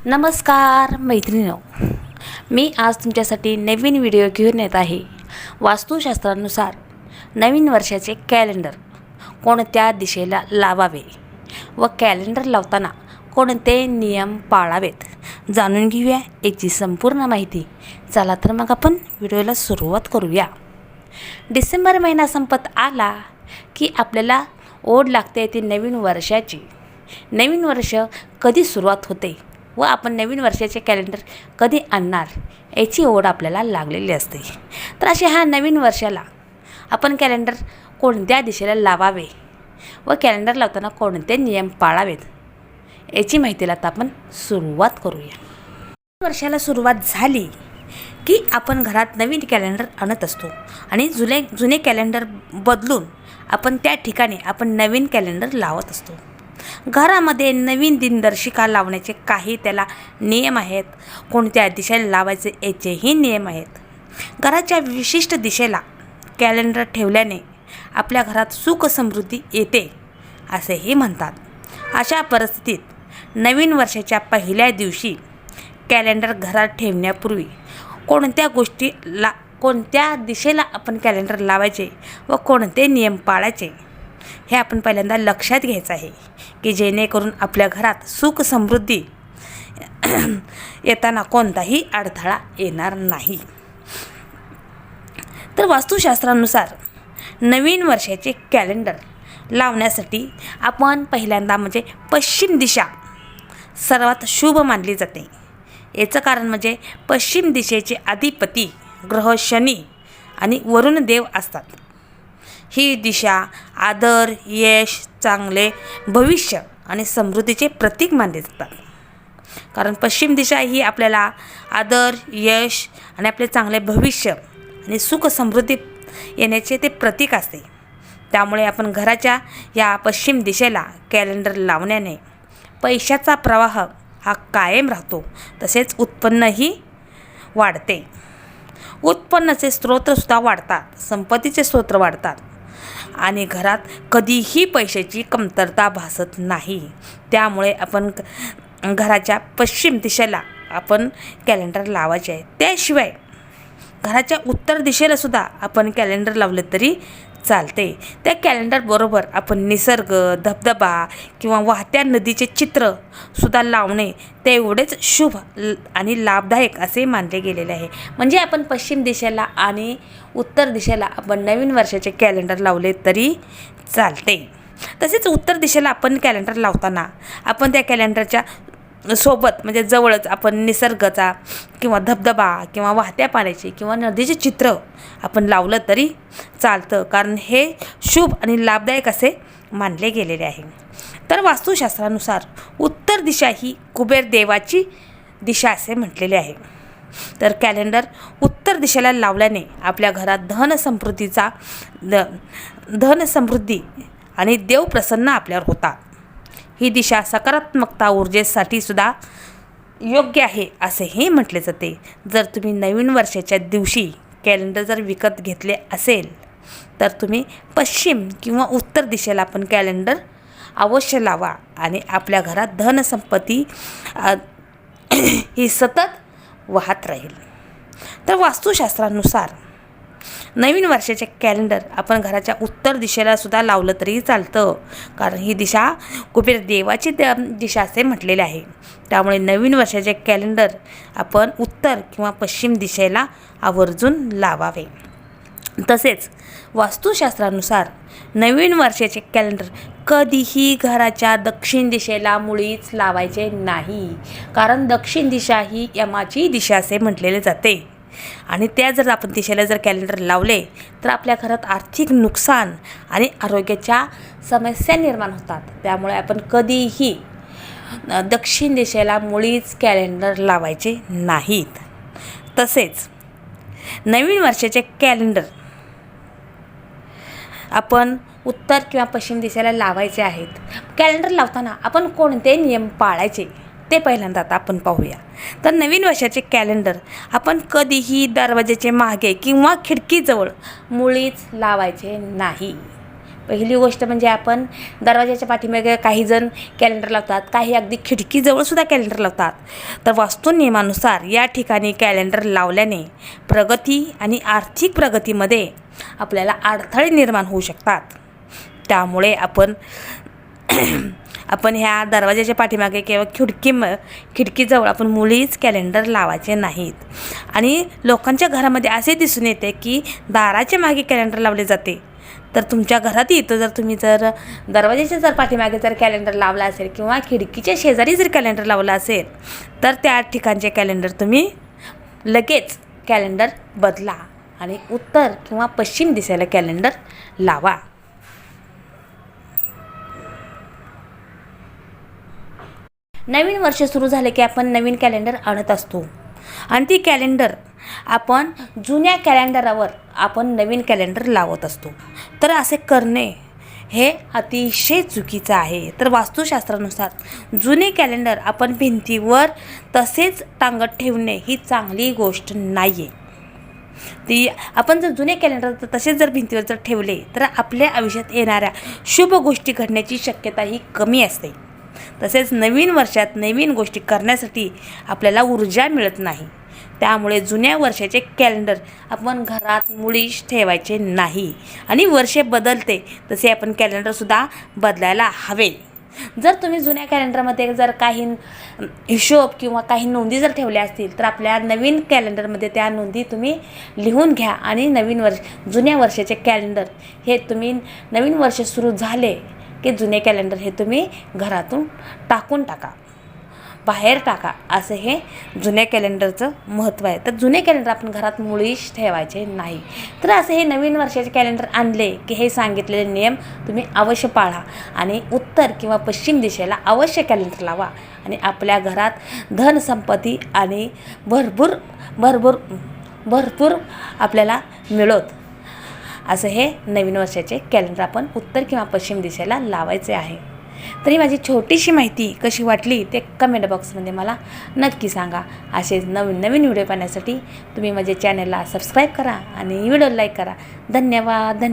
नमस्कार मैत्रिणींनो, मी आज तुमच्यासाठी नवीन व्हिडिओ घेऊन येत आहे. वास्तुशास्त्रानुसार नवीन वर्षाचे कॅलेंडर कोणत्या दिशेला लावावे व कॅलेंडर लावताना कोणते नियम पाळावेत जाणून घेऊया याची संपूर्ण माहिती. चला तर मग आपण व्हिडिओला सुरुवात करूया. डिसेंबर महिना संपत आला की आपल्याला ओढ लागते ती नवीन वर्षाची. नवीन वर्ष कधी सुरुवात होते व आपण नवीन वर्षाचे कॅलेंडर कधी आणणार याची ओढ आपल्याला लागलेली असते. तर अशा ह्या नवीन वर्षाला आपण कॅलेंडर कोणत्या दिशेला लावावे व कॅलेंडर लावताना कोणते नियम पाळावेत याची माहितीला आता आपण सुरुवात करूया. वर्षाला सुरुवात झाली की आपण घरात नवीन कॅलेंडर आणत असतो आणि जुने कॅलेंडर बदलून आपण त्या ठिकाणी आपण नवीन कॅलेंडर लावत असतो. घरामध्ये नवीन दिनदर्शिका लावण्याचे काही त्याला नियम आहेत. कोणत्या दिशेला लावायचे याचेही नियम आहेत. घराच्या विशिष्ट दिशेला कॅलेंडर ठेवल्याने आपल्या घरात सुख समृद्धी येते असेही म्हणतात. अशा परिस्थितीत नवीन वर्षाच्या पहिल्या दिवशी कॅलेंडर घरात ठेवण्यापूर्वी कोणत्या दिशेला आपण कॅलेंडर लावायचे व कोणते नियम पाळायचे हे आपण पहिल्यांदा लक्षात घ्यायचं आहे की जेणेकरून आपल्या घरात सुख समृद्धी येताना कोणताही अडथळा येणार नाही. तर वास्तुशास्त्रानुसार नवीन वर्षाचे कॅलेंडर लावण्यासाठी आपण पहिल्यांदा म्हणजे पश्चिम दिशा सर्वात शुभ मानली जाते. याचं कारण म्हणजे पश्चिम दिशेचे अधिपती ग्रह शनी आणि वरुण देव असतात. ही दिशा आदर, यश, चांगले भविष्य आणि समृद्धीचे प्रतीक मानले जातात. कारण पश्चिम दिशा ही आपल्याला आदर, यश आणि आपले चांगले भविष्य आणि सुख समृद्धी येण्याचे ते प्रतीक असते. त्यामुळे आपण घराच्या या पश्चिम दिशेला कॅलेंडर लावण्याने पैशाचा प्रवाह हा कायम राहतो. तसेच उत्पन्नही वाढते. उत्पन्नाचे स्रोतसुद्धा वाढतात, संपत्तीचे स्रोत वाढतात आणि घरात कधीही पैशाची कमतरता भासत नाही. त्यामुळे आपण घराच्या पश्चिम दिशेला आपण कॅलेंडर लावायचे आहे. त्याशिवाय घराच्या उत्तर दिशेला सुद्धा आपण कॅलेंडर लावले तरी चालते. त्या कॅलेंडरबरोबर आपण निसर्ग, धबधबा किंवा वाहत्या नदीचे चित्रसुद्धा लावणे तेवढेच शुभ आणि लाभदायक असे मानले गेलेले आहे. म्हणजे आपण पश्चिम दिशेला आणि उत्तर दिशेला आपण नवीन वर्षाचे कॅलेंडर लावले तरी चालते. तसेच उत्तर दिशेला आपण कॅलेंडर लावताना आपण त्या कॅलेंडरच्या सोबत म्हणजे जवळच आपण निसर्गाचा किंवा धबधबा किंवा वाहत्या पाण्याचे किंवा नदीचे चित्र आपण लावलं तरी चालतं. कारण हे शुभ आणि लाभदायक असे मानले गेलेले आहे. तर वास्तुशास्त्रानुसार उत्तर दिशा ही कुबेर देवाची दिशा असे म्हटलेले आहे. तर कॅलेंडर उत्तर दिशेला लावल्याने आपल्या घरात धन समृद्धी आणि देव प्रसन्न आपल्यावर होतात. ही दिशा सकारात्मकता ऊर्जेसाठी सुद्धा योग्य आहे असेही म्हटले जाते. जर तुम्ही नवीन वर्षाच्या दिवशी कॅलेंडर जर विकत घेतले असेल तर तुम्ही पश्चिम किंवा उत्तर दिशेला आपण कॅलेंडर अवश्य लावा आणि आपल्या घरात धनसंपत्ती ही सतत वाहत राहील. तर वास्तुशास्त्रानुसार नवीन वर्षाचे कॅलेंडर आपण घराच्या उत्तर दिशेला सुद्धा लावलं तरी चालतं. कारण ही दिशा कुबेर देवाची दिशा असे म्हटलेले आहे. त्यामुळे नवीन वर्षाचे कॅलेंडर आपण उत्तर किंवा पश्चिम दिशेला आवर्जून लावावे. तसेच वास्तुशास्त्रानुसार नवीन वर्षाचे कॅलेंडर कधीही घराच्या दक्षिण दिशेला मुळीच लावायचे नाही. कारण दक्षिण दिशा ही यमाची दिशा असे म्हटलेले जाते आणि त्या जर आपण दिशेला जर कॅलेंडर लावले तर आपल्या घरात आर्थिक नुकसान आणि आरोग्याच्या समस्या निर्माण होतात. त्यामुळे आपण कधीही दक्षिण दिशेला मुळीच कॅलेंडर लावायचे नाहीत. तसेच नवीन वर्षाचे कॅलेंडर आपण उत्तर किंवा पश्चिम दिशेला लावायचे आहेत. कॅलेंडर लावताना आपण कोणते नियम पाळायचे ते पहिल्यांदा आता आपण पाहूया. तर नवीन वर्षाचे कॅलेंडर आपण कधीही दरवाजाचे मागे किंवा खिडकीजवळ मुळीच लावायचे नाही. पहिली गोष्ट म्हणजे आपण दरवाजाच्या पाठीमागे काही जण कॅलेंडर लावतात, काही अगदी खिडकीजवळसुद्धा कॅलेंडर लावतात. तर वास्तू नियमानुसार या ठिकाणी कॅलेंडर लावल्याने प्रगती आणि आर्थिक प्रगतीमध्ये आपल्याला अडथळे निर्माण होऊ शकतात. त्यामुळे आपण ह्या दरवाजाच्या पाठीमागे किंवा खिडकीजवळ आपण मुळीच कॅलेंडर लावायचे नाहीत. आणि लोकांच्या घरामध्ये असे दिसून येते की दाराच्या मागे कॅलेंडर लावले जाते. तर तुमच्या घरातही जर तुम्ही दरवाजाच्या पाठीमागे कॅलेंडर लावला असेल किंवा खिडकीच्या शेजारी जर कॅलेंडर लावला असेल तर त्या ठिकाणचे कॅलेंडर तुम्ही लगेच कॅलेंडर बदला आणि उत्तर किंवा पश्चिम दिशेला कॅलेंडर लावा. नवीन वर्ष सुरू झाले की आपण नवीन कॅलेंडर आणत असतो आणि ती कॅलेंडर आपण जुन्या कॅलेंडरवर आपण नवीन कॅलेंडर लावत असतो. तर असे करणे हे अतिशय चुकीचं आहे. तर वास्तुशास्त्रानुसार जुने कॅलेंडर आपण भिंतीवर तसेच टांगत ठेवणे ही चांगली गोष्ट नाही आहे. ती आपण जर जुने कॅलेंडर तसेच जर भिंतीवर ठेवले तर आपल्या आयुष्यात येणाऱ्या शुभ गोष्टी घडण्याची शक्यता ही कमी असते. तसेच नवीन वर्षात नवीन गोष्टी करण्यासाठी आपल्याला ऊर्जा मिळत नाही. त्यामुळे जुन्या वर्षाचे कॅलेंडर आपण घरात मुळीच ठेवायचे नाही. आणि वर्षे बदलते तसे आपण कॅलेंडरसुद्धा बदलायला हवे. जर तुम्ही जुन्या कॅलेंडरमध्ये जर काही हिशोब किंवा काही नोंदी जर ठेवल्या असतील तर आपल्या नवीन कॅलेंडरमध्ये त्या नोंदी तुम्ही लिहून घ्या. आणि जुन्या वर्षाचे कॅलेंडर हे तुम्ही नवीन वर्ष सुरू झाले की जुने कॅलेंडर हे तुम्ही घरातून टाकून टाका, बाहेर टाका. असं हे जुन्या कॅलेंडरचं महत्त्व आहे. तर जुने कॅलेंडर आपण घरात मुळीच ठेवायचे नाही. तर असं हे नवीन वर्षाचे कॅलेंडर आणले की हे सांगितलेले नियम तुम्ही अवश्य पाळा आणि उत्तर किंवा पश्चिम दिशेला अवश्य कॅलेंडर लावा आणि आपल्या घरात धन संपत्ती आणि भरपूर आपल्याला मिळत असं हे नवीन वर्षाचे कॅलेंडर आपण उत्तर किंवा पश्चिम दिशेला लावायचे आहे. तरी माझी छोटीशी माहिती कशी वाटली ते कमेंट बॉक्समध्ये मला नक्की सांगा. असेच नवीन व्हिडिओ पाहण्यासाठी तुम्ही माझ्या चॅनलला सबस्क्राईब करा आणि व्हिडिओ लाईक करा. धन्यवाद.